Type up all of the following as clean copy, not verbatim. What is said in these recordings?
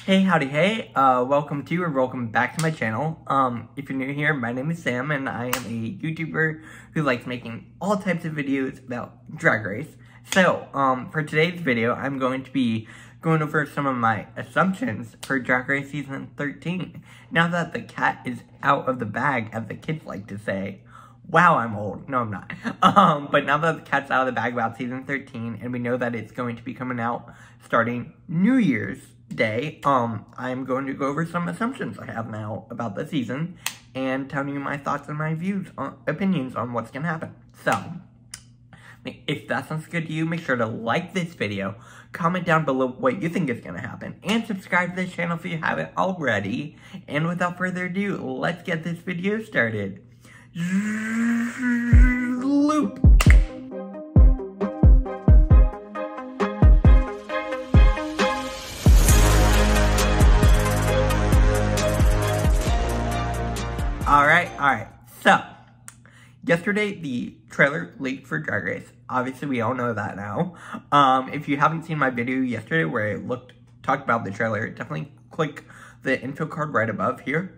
Hey, howdy, hey, welcome to or welcome back to my channel. If you're new here, my name is Sam and I am a YouTuber who likes making all types of videos about Drag Race. So, for today's video, I'm going to be going over some of my assumptions for Drag Race Season 13. Now that the cat is out of the bag, as the kids like to say. Wow, I'm old. No, I'm not. But now that the cat's out of the bag about Season 13, and we know that it's going to be coming out starting New Year's Day, I'm going to go over some assumptions I have now about the season, and telling you my thoughts and my views, opinions on what's going to happen. So, if that sounds good to you, make sure to like this video, comment down below what you think is going to happen, and subscribe to this channel if you haven't already. And without further ado, let's get this video started. Loop. Alright, so, yesterday the trailer leaked for Drag Race. Obviously, we all know that now. If you haven't seen my video yesterday where I talked about the trailer, definitely click the info card right above here.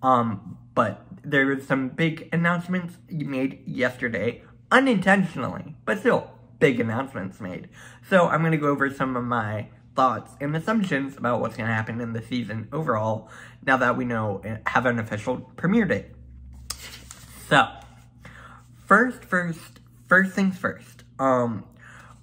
But there was some big announcements made yesterday, unintentionally, but still, big announcements made. So, I'm going to go over some of my thoughts and assumptions about what's going to happen in the season overall, now that we know have an official premiere date. So, first things first.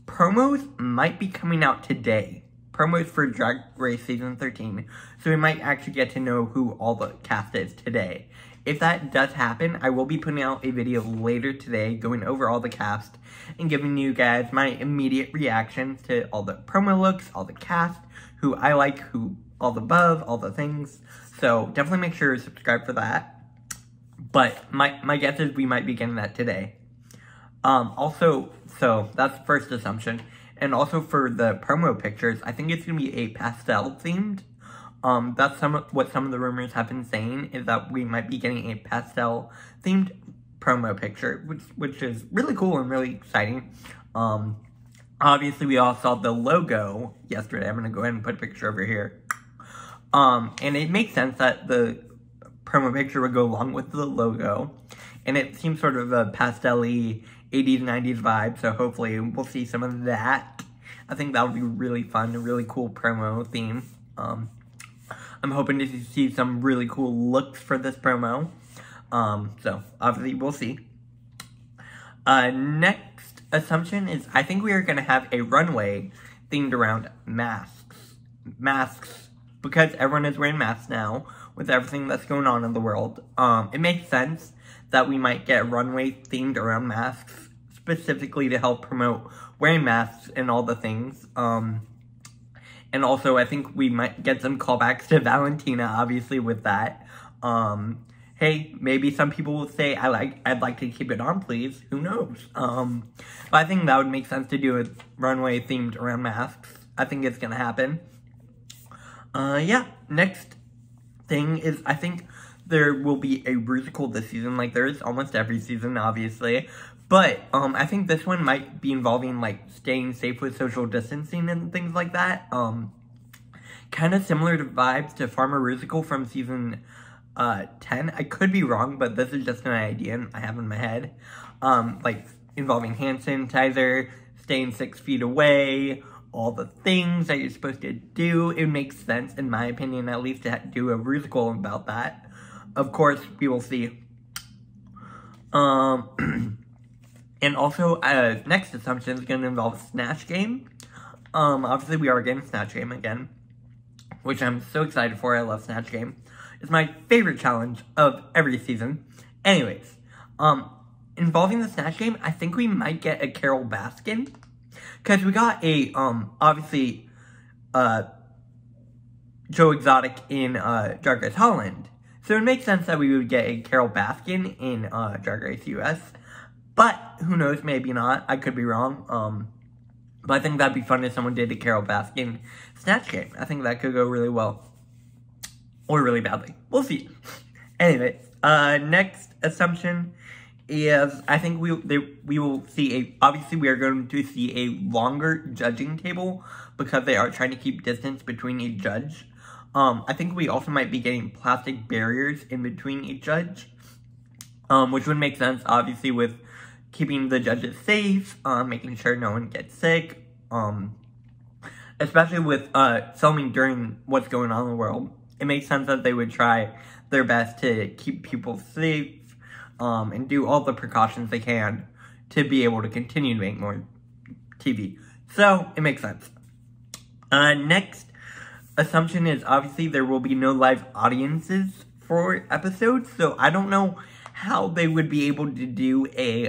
Promos might be coming out today. Promos for Drag Race Season 13. So we might actually get to know who all the cast is today. If that does happen, I will be putting out a video later today going over all the cast and giving you guys my immediate reactions to all the promo looks, all the cast, who I like, who all the above, all the things. So definitely make sure to subscribe for that. But my guess is we might be getting that today. So that's the first assumption. And also for the promo pictures, I think it's going to be a pastel themed. That's what some of the rumors have been saying, is that we might be getting a pastel themed promo picture, which is really cool and really exciting. Obviously we all saw the logo yesterday. I'm going to go ahead and put a picture over here. And it makes sense that the promo picture would go along with the logo. And it seems sort of a pastel-y 80s, 90s vibe, so hopefully we'll see some of that. I think that would be really fun, a really cool promo theme. I'm hoping to see some really cool looks for this promo. So, obviously, we'll see. Next assumption is, I think we are going to have a runway themed around masks. Masks, because everyone is wearing masks now, with everything that's going on in the world. It makes sense that we might get a runway themed around masks, specifically to help promote wearing masks and all the things. And also, I think we might get some callbacks to Valentina, obviously, with that. Hey, maybe some people will say, I'd like to keep it on, please. Who knows? But I think that would make sense to do a runway themed around masks. I think it's gonna happen. Yeah, next thing is, I think there will be a Rusical this season, like there is almost every season, obviously. But, I think this one might be involving, like, staying safe with social distancing and things like that. Kind of similar to vibes to Farmer Rusical from season 10. I could be wrong, but this is just an idea I have in my head. Like, involving hand sanitizer, staying 6 feet away, all the things that you're supposed to do. It makes sense, in my opinion, at least, to do a Rusical about that. Of course, we will see. And also, next assumption is going to involve Snatch Game. Obviously, we are getting Snatch Game again, which I'm so excited for. I love Snatch Game. It's my favorite challenge of every season. Anyways, involving the Snatch Game, I think we might get a Carol Baskin. Because we got a, obviously, Joe Exotic in Drag Race Holland. So it makes sense that we would get a Carol Baskin in Drag Race US. But, who knows, maybe not. I could be wrong. But I think that'd be fun if someone did a Carol Baskin Snatch Game. I think that could go really well. Or really badly. We'll see. Anyway, next assumption is, I think we will see obviously we are going to see a longer judging table, because they are trying to keep distance between each judge. I think we also might be getting plastic barriers in between each judge, which would make sense, obviously, with keeping the judges safe, making sure no one gets sick, especially with filming during what's going on in the world. It makes sense that they would try their best to keep people safe, and do all the precautions they can to be able to continue to make more TV. So, it makes sense. Next assumption is obviously there will be no live audiences for episodes, so I don't know how they would be able to do a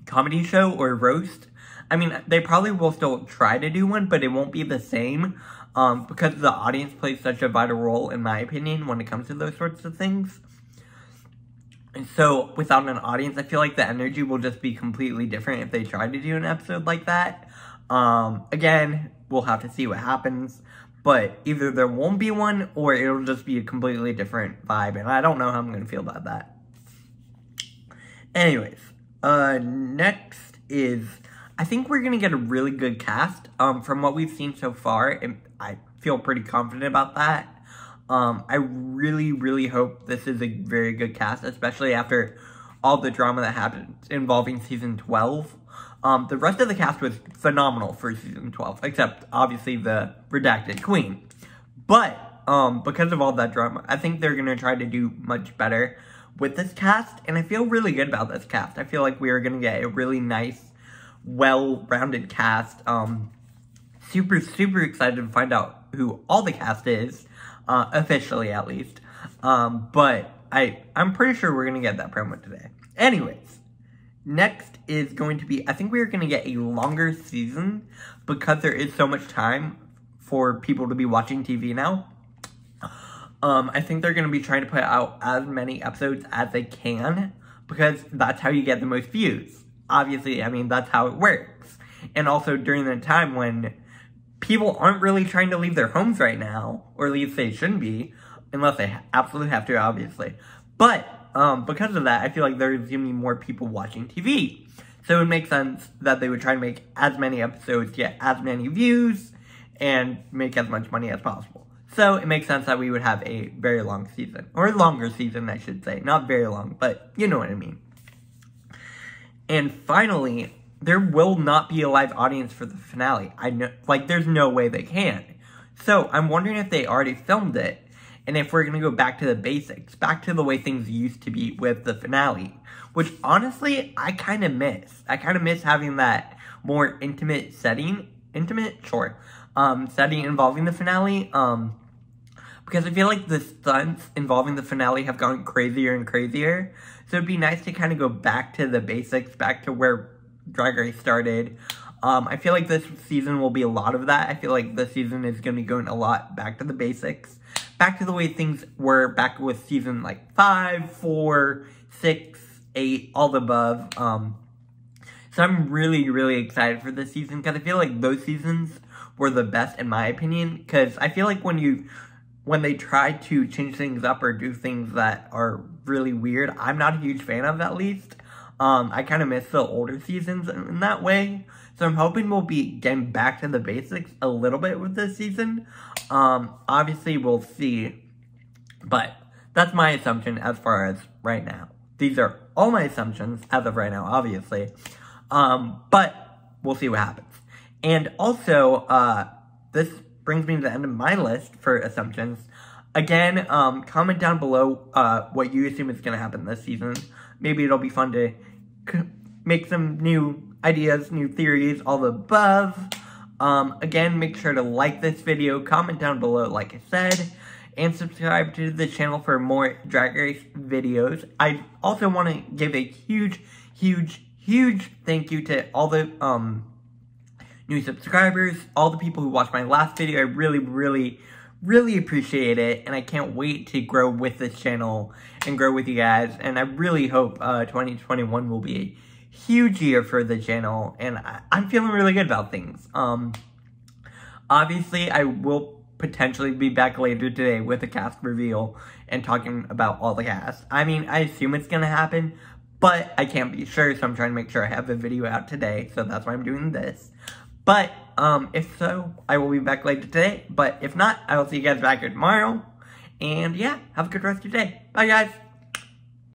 comedy show or roast. I mean, they probably will still try to do one, but it won't be the same because the audience plays such a vital role, in my opinion, when it comes to those sorts of things. And so, without an audience, I feel like the energy will just be completely different if they try to do an episode like that. Again, we'll have to see what happens, but either there won't be one, or it'll just be a completely different vibe, and I don't know how I'm going to feel about that. Anyways, next is, I think we're going to get a really good cast. From what we've seen so far, and I feel pretty confident about that. I really, really hope this is a very good cast, especially after all the drama that happened involving season 12. The rest of the cast was phenomenal for season 12, except, obviously, the redacted queen. But, because of all that drama, I think they're going to try to do much better with this cast, and I feel really good about this cast. I feel like we are going to get a really nice, well-rounded cast. Super, super excited to find out who all the cast is, officially at least. But I'm pretty sure we're going to get that promo today. Anyways, next is going to be, I think we're going to get a longer season because there is so much time for people to be watching TV now. I think they're going to be trying to put out as many episodes as they can because that's how you get the most views. Obviously, I mean, that's how it works. And also during the time when people aren't really trying to leave their homes right now, or at least they shouldn't be, unless they absolutely have to, obviously. But, because of that, I feel like there's going to be more people watching TV. So it would make sense that they would try to make as many episodes, get as many views, and make as much money as possible. So it makes sense that we would have a very long season. Or a longer season, I should say. Not very long, but you know what I mean. And finally, there will not be a live audience for the finale. I know, like, there's no way they can. So I'm wondering if they already filmed it, and if we're going to go back to the basics, back to the way things used to be with the finale, which honestly, I kind of miss. I kind of miss having that more intimate setting, setting involving the finale, because I feel like the stunts involving the finale have gone crazier and crazier, so it'd be nice to kind of go back to the basics, back to where Drag Race started. I feel like this season will be a lot of that. I feel like this season is going to be going a lot back to the basics. Back to the way things were back with season like 5, 4, 6, 8, all the above. So I'm really, really excited for this season because I feel like those seasons were the best in my opinion. Because I feel like when they try to change things up or do things that are really weird, I'm not a huge fan of, at least. I kind of miss the older seasons in that way. So I'm hoping we'll be getting back to the basics a little bit with this season. Obviously, we'll see. But that's my assumption as far as right now. These are all my assumptions as of right now, obviously. But we'll see what happens. And also, this brings me to the end of my list for assumptions. Again, comment down below what you assume is going to happen this season. Maybe it'll be fun to make some new ideas, new theories, all the above. Again, make sure to like this video, comment down below like I said, and subscribe to the channel for more Drag Race videos. I also want to give a huge, huge, huge thank you to all the new subscribers, all the people who watched my last video. I really, really, really appreciate it, and I can't wait to grow with this channel and grow with you guys, and I really hope 2021 will be a huge year for the channel, and I'm feeling really good about things. Obviously, I will potentially be back later today with a cast reveal and talking about all the cast. I mean, I assume it's gonna happen, but I can't be sure, so I'm trying to make sure I have the video out today, so that's why I'm doing this. But If so, I will be back later today. But if not, I will see you guys back here tomorrow. And yeah, have a good rest of your day. Bye, guys.